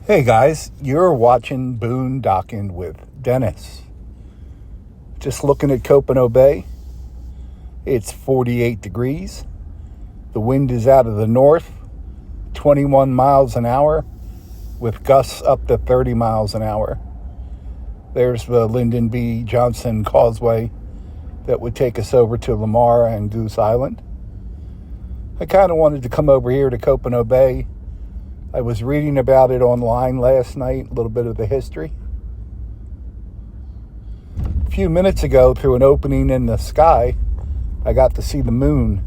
Hey guys, you're watching Boondocking with Dennis. Just looking at Copano Bay. It's 48 degrees. The wind is out of the north, 21 miles an hour, with gusts up to 30 miles an hour. There's the Lyndon B. Johnson causeway that would take us over to Lamar and Goose Island. I kind of wanted to come over here to Copano Bay. I was reading about it online last night, a little bit of the history. A few minutes ago, through an opening in the sky, I got to see the moon.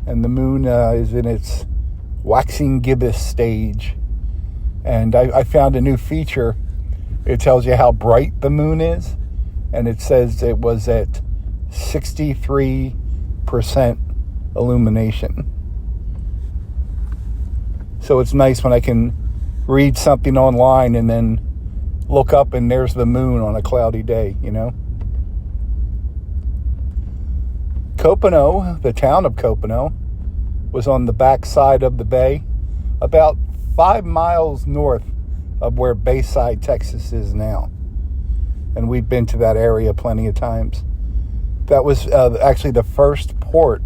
And the moon is in its waxing gibbous stage. And I found a new feature. It tells you how bright the moon is. And it says it was at 63% illumination. So it's nice when I can read something online and then look up and there's the moon on a cloudy day, you know. Copano, the town of Copano, was on the back side of the bay, about 5 miles north of where Bayside, Texas is now. And we've been to that area plenty of times. That was actually the first port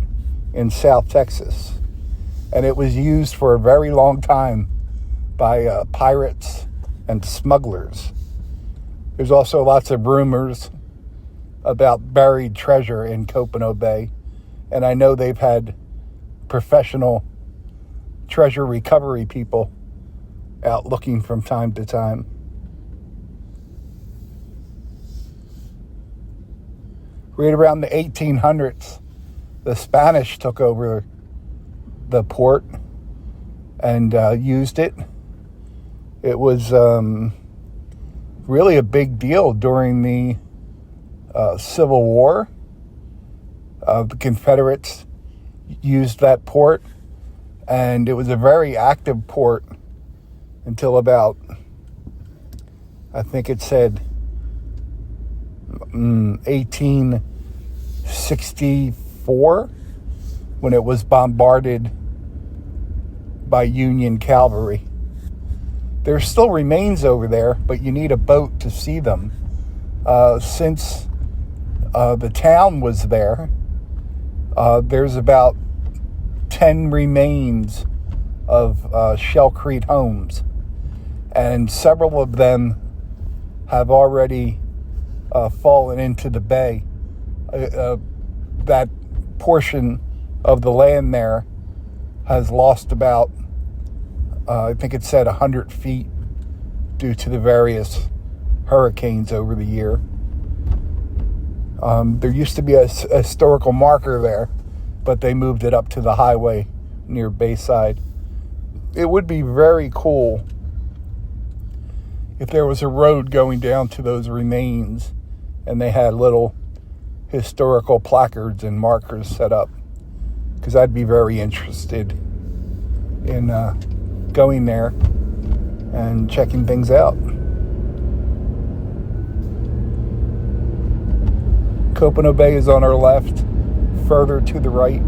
in South Texas. And it was used for a very long time by pirates and smugglers. There's also lots of rumors about buried treasure in Copano Bay. And I know they've had professional treasure recovery people out looking from time to time. Right around the 1800s, the Spanish took over the port and used it. It was really a big deal during the Civil War. The Confederates used that port, and it was a very active port until about, I think it said 1864, when it was bombarded by Union cavalry. There still remains over there, but you need a boat to see them. Since the town was there, there's about 10 remains of shellcrete homes, and several of them have already fallen into the bay. That portion of the land there has lost about, I think it said 100 feet due to the various hurricanes over the year. There used to be a historical marker there, but they moved it up to the highway near Bayside. It would be very cool if there was a road going down to those remains and they had little historical placards and markers set up, because I'd be very interested in going there and checking things out. Copano Bay is on our left. Further to the right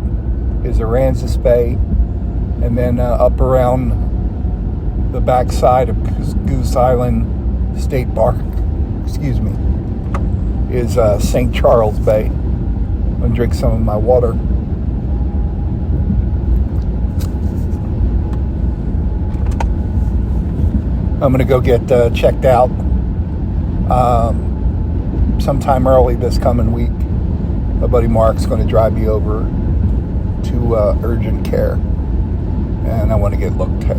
is Aransas Bay, and then up around the back side of Goose Island State Park, is St. Charles Bay. I'm going to drink some of my water. I'm going to go get checked out sometime early this coming week. My buddy Mark's going to drive me over to urgent care, and I want to get looked at.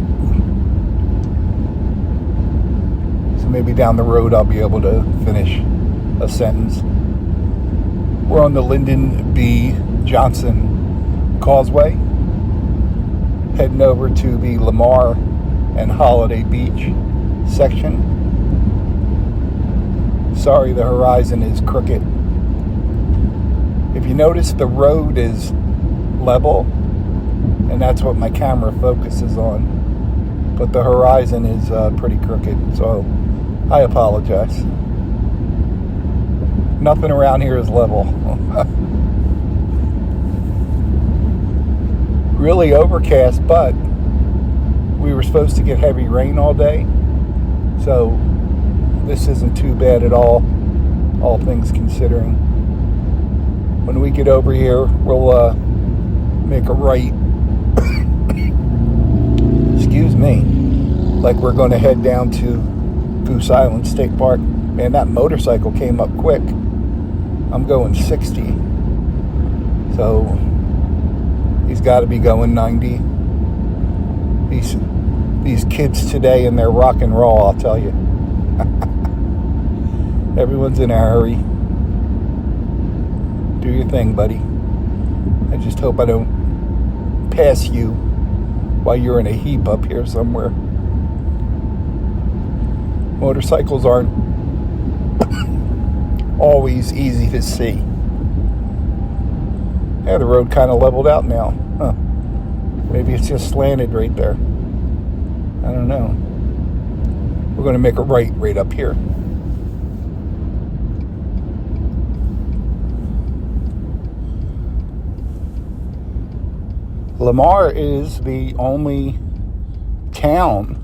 So maybe down the road I'll be able to finish a sentence. We're on the Lyndon B. Johnson causeway, heading over to the Lamar and Holiday Beach section. Sorry, the horizon is crooked. If you notice, the road is level, and that's what my camera focuses on, but the horizon is pretty crooked, so I apologize. Nothing around here is level. Really overcast, but We were supposed to get heavy rain all day, so this isn't too bad at all things considering. When we get over here, we'll make a right. Excuse me. Like we're going to head down to Goose Island State Park. Man, that motorcycle came up quick. I'm going 60. So he's got to be going 90. These kids today and their rock and roll, I'll tell you. Everyone's in a hurry. Do your thing, buddy. I just hope I don't pass you while you're in a heap up here somewhere. Motorcycles aren't always easy to see. Yeah, the road kind of leveled out now. Huh. Maybe it's just slanted right there. I don't know. We're going to make a right up here. Lamar is the only town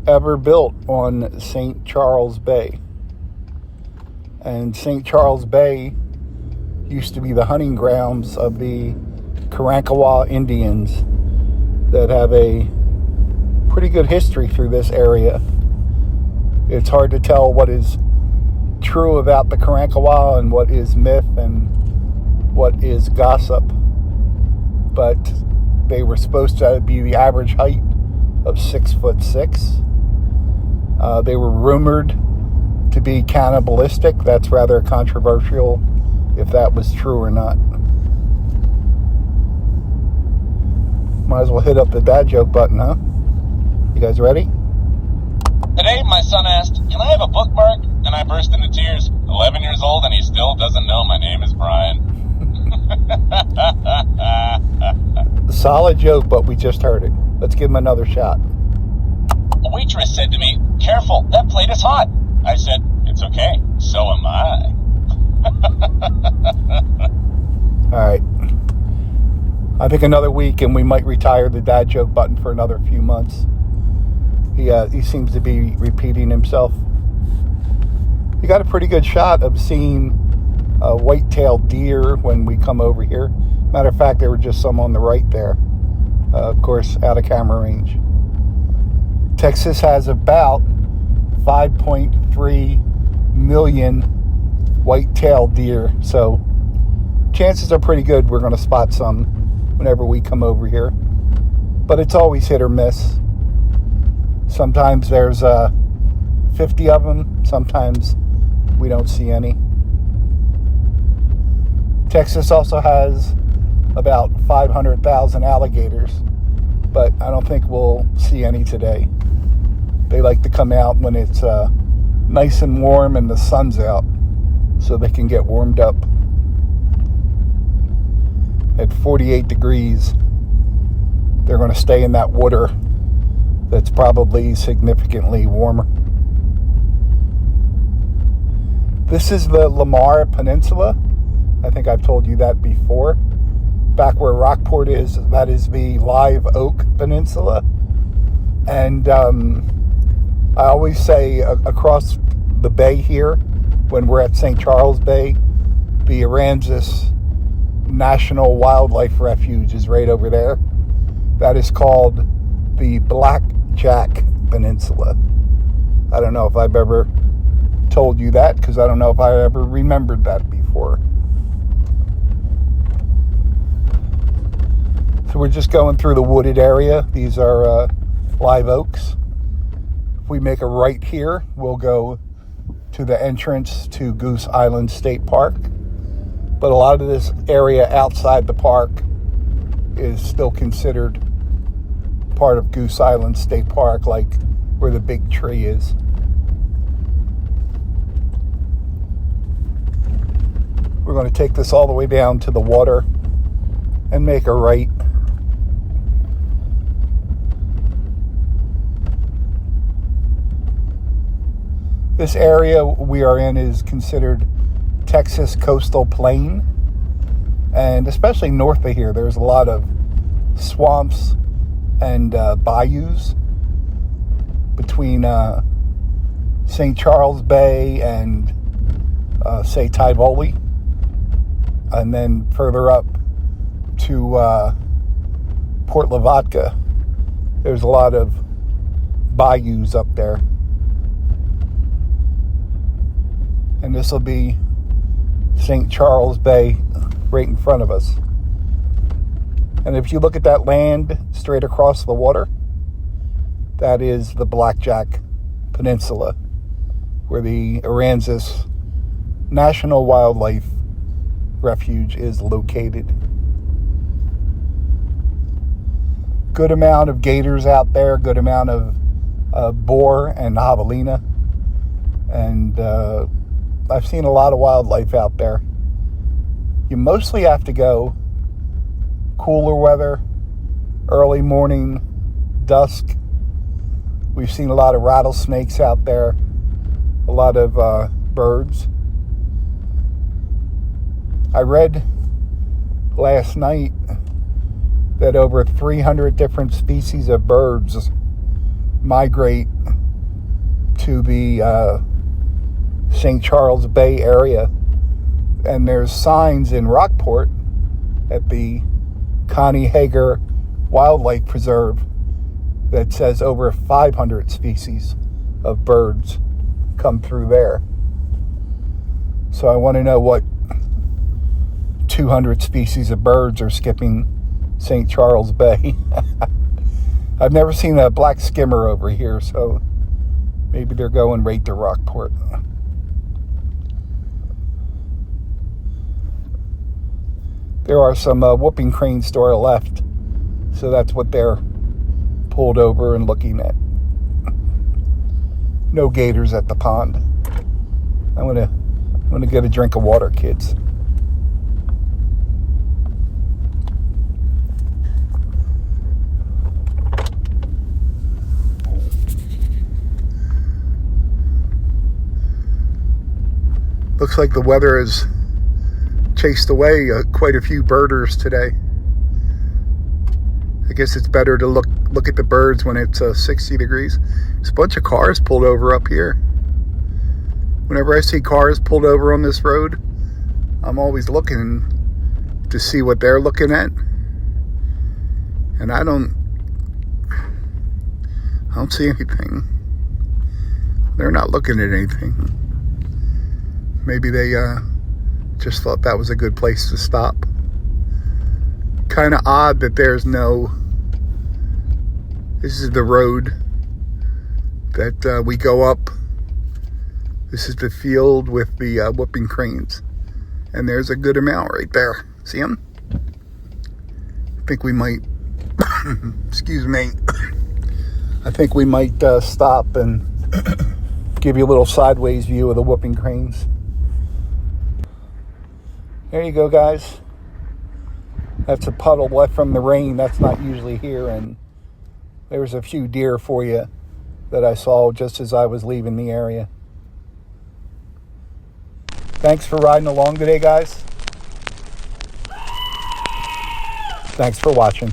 ever built on St. Charles Bay. And St. Charles Bay used to be the hunting grounds of the Karankawa Indians that have a pretty good history through this area. It's hard to tell what is true about the Karankawa and what is myth and what is gossip. But they were supposed to be the average height of 6'6". They were rumored to be cannibalistic. That's rather controversial if that was true or not. Might as well hit up the dad joke button, huh? You guys ready? Today, my son asked, "Can I have a bookmark?" And I burst into tears. 11 years old, and he still doesn't know my name is Brian. Solid joke, but we just heard it. Let's give him another shot. A waitress said to me, "Careful, that plate is hot." I said, "It's okay, so am I." All right. I think another week and we might retire the dad joke button for another few months. He seems to be repeating himself. You got a pretty good shot of seeing white-tailed deer when we come over here. Matter of fact, there were just some on the right there. Of course, out of camera range. Texas has about 5.3 million white-tailed deer, so chances are pretty good we're going to spot some whenever we come over here. But it's always hit or miss. Sometimes there's 50 of them. Sometimes we don't see any. Texas also has about 500,000 alligators, but I don't think we'll see any today. They like to come out when it's nice and warm and the sun's out, so they can get warmed up. At 48 degrees, they're going to stay in that water that's probably significantly warmer. This is the Lamar Peninsula. I think I've told you that before. Back where Rockport is, that is the Live Oak Peninsula. And I always say across the bay here, when we're at St. Charles Bay, the Aransas National Wildlife Refuge is right over there. That is called the Blackjack Peninsula. I don't know if I've ever told you that, because I don't know if I ever remembered that before. So we're just going through the wooded area. These are live oaks. If we make a right here, we'll go to the entrance to Goose Island State Park. But a lot of this area outside the park is still considered part of Goose Island State Park, like where the big tree is. We're going to take this all the way down to the water and make a right. This area we are in is considered Texas coastal plain, and especially north of here, there's a lot of swamps and bayous between St. Charles Bay and say Tivoli, and then further up to Port Lavatka. There's a lot of bayous up there, and this will be St. Charles Bay right in front of us. And if you look at that land straight across the water, that is the Blackjack Peninsula, where the Aransas National Wildlife Refuge is located. Good amount of gators out there, good amount of boar and javelina, and I've seen a lot of wildlife out there. You mostly have to go cooler weather, early morning, dusk. We've seen a lot of rattlesnakes out there, a lot of birds. I read last night that over 300 different species of birds migrate to the St. Charles Bay area, and there's signs in Rockport at the Connie Hager Wildlife Preserve that says over 500 species of birds come through there. So I want to know what 200 species of birds are skipping St. Charles Bay. I've never seen a black skimmer over here, so maybe they're going right to Rockport. There are some whooping cranes to our left, so that's what they're pulled over and looking at. No gators at the pond. I'm gonna get a drink of water, kids. Looks like the weather has chased away quite a few birders today. I guess it's better to look at the birds when it's 60 degrees. There's a bunch of cars pulled over up here. Whenever I see cars pulled over on this road, I'm always looking to see what they're looking at. And I don't see anything. They're not looking at anything. Maybe they just thought that was a good place to stop. Kind of odd that there's no... This is the road that we go up. This is the field with the whooping cranes. And there's a good amount right there. See them? I think we might... excuse me. I think we might stop and give you a little sideways view of the whooping cranes. There you go, guys. That's a puddle left from the rain. That's not usually here. And there's a few deer for you that I saw just as I was leaving the area. Thanks for riding along today, guys. Thanks for watching.